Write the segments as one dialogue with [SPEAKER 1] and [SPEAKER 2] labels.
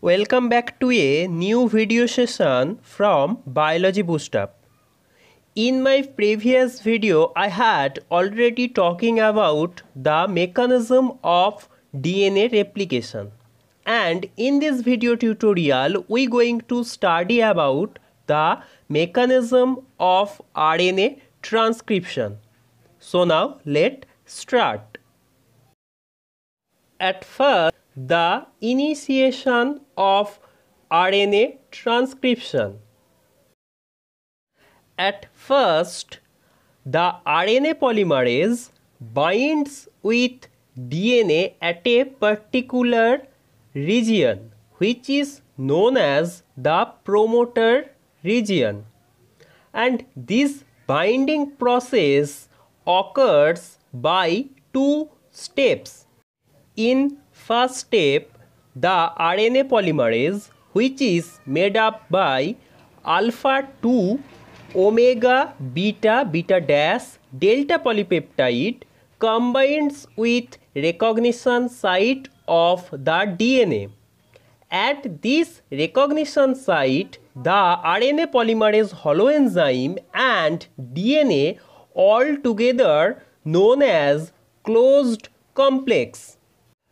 [SPEAKER 1] Welcome back to a new video session from Biology Boost Up. In my previous video, I had already talking about the mechanism of DNA replication. And in this video tutorial, we going to study about the mechanism of RNA transcription. So now let's start. At first, the initiation of RNA transcription. At first, the RNA polymerase binds with DNA at a particular region, which is known as the promoter region. And this binding process occurs by two steps. In first step, the RNA polymerase, which is made up by alpha 2 omega beta beta dash delta polypeptide, combines with recognition site of the DNA. At this recognition site, the RNA polymerase holoenzyme and DNA all together known as closed complex.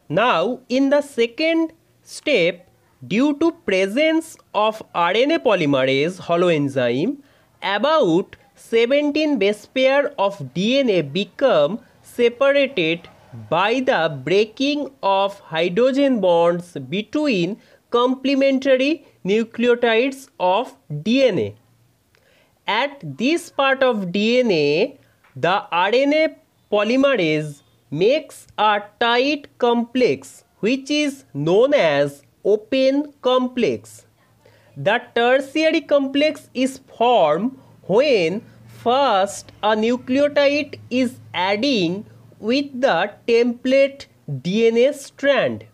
[SPEAKER 1] Now, in the second step, due to presence of RNA polymerase holoenzyme, about 17 base pair of DNA become separated by the breaking of hydrogen bonds between complementary nucleotides of DNA. At this part of DNA, the RNA polymerase makes a tight complex which is known as open complex. The tertiary complex is formed when first a nucleotide is adding with the template DNA strand.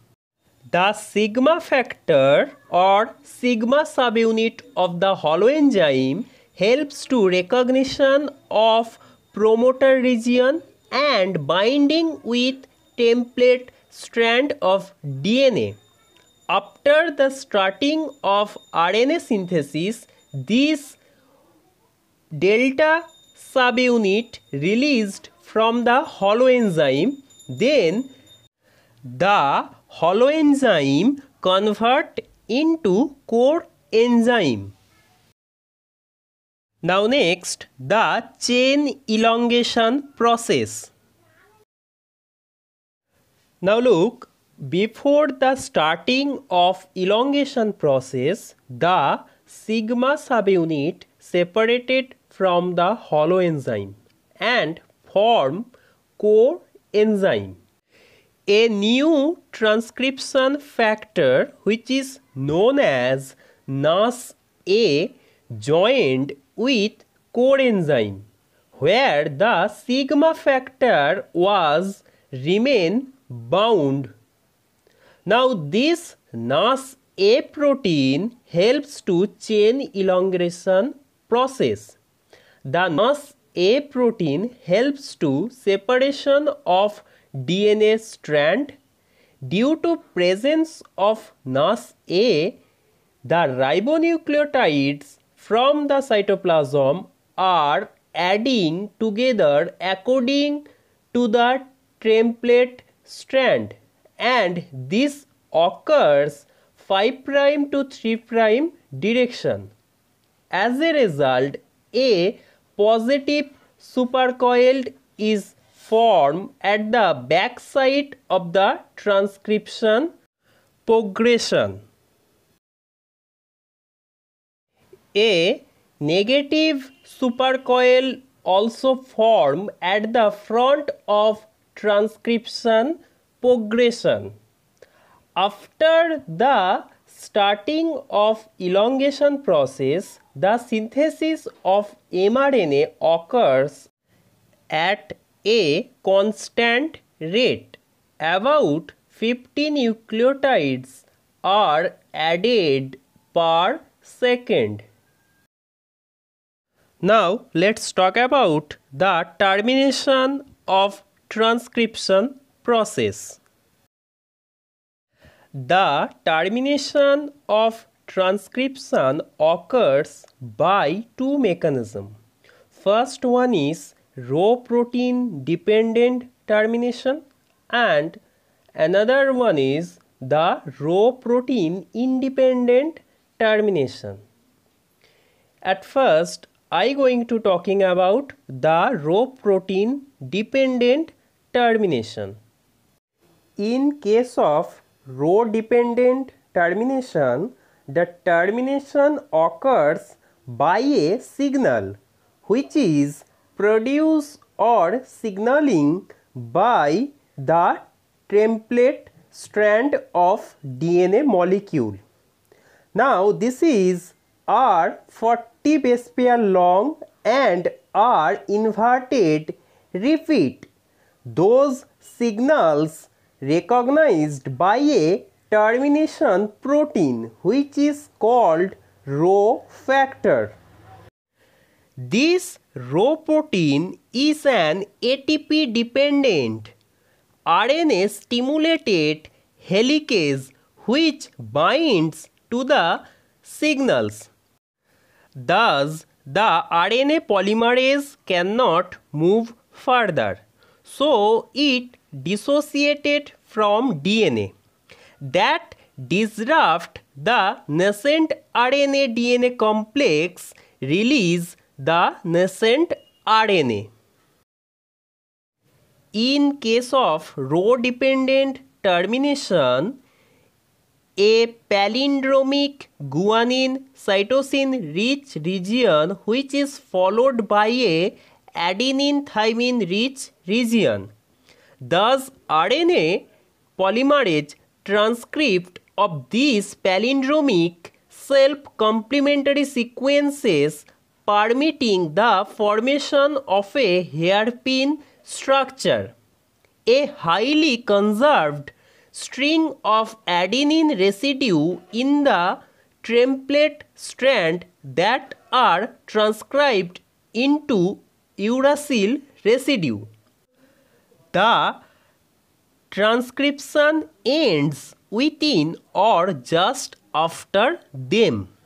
[SPEAKER 1] The sigma factor or sigma subunit of the holoenzyme helps to recognition of promoter region and binding with template strand of DNA. After the starting of RNA synthesis, this delta subunit released from the holoenzyme, then the holoenzyme convert into core enzyme. Now next, the chain elongation process. Now look, before the starting of elongation process, the sigma subunit separated from the holoenzyme and form core enzyme. A new transcription factor which is known as NAS-A joined with core enzyme, where the sigma factor was remain bound. Now this NAS-A protein helps to chain elongation process. The NAS-A protein helps to separation of DNA strand. Due to presence of NAS-A, the ribonucleotides from the cytoplasm are adding together according to the template strand, and this occurs 5' to 3' direction. As a result, a positive supercoiled is formed at the back side of the transcription progression. A negative supercoil also formed at the front of transcription progression. After the starting of elongation process, the synthesis of mRNA occurs at a constant rate. About 50 nucleotides are added per second. Now let's talk about the termination of transcription process. The termination of transcription occurs by two mechanisms. First one is raw protein dependent termination and another one is the raw protein independent termination. At first, I going to talking about the raw protein dependent termination. In case of raw dependent termination, the termination occurs by a signal which is produced or signaling by the template strand of DNA molecule. Now this is R 40 base pair long and R inverted repeat. Those signals recognized by a termination protein which is called rho factor. This rho protein is an ATP dependent RNA stimulated helicase which binds to the signals. Thus, the RNA polymerase cannot move further, so it dissociated from DNA. That disrupt the nascent RNA-DNA complex release the nascent RNA. In case of rho-dependent termination, a palindromic guanine cytosine rich region which is followed by a adenine thymine rich region. Thus, RNA polymerase transcript of these palindromic self-complementary sequences permitting the formation of a hairpin structure. A highly conserved string of adenine residue in the template strand that are transcribed into uracil residue. The transcription ends within or just after them.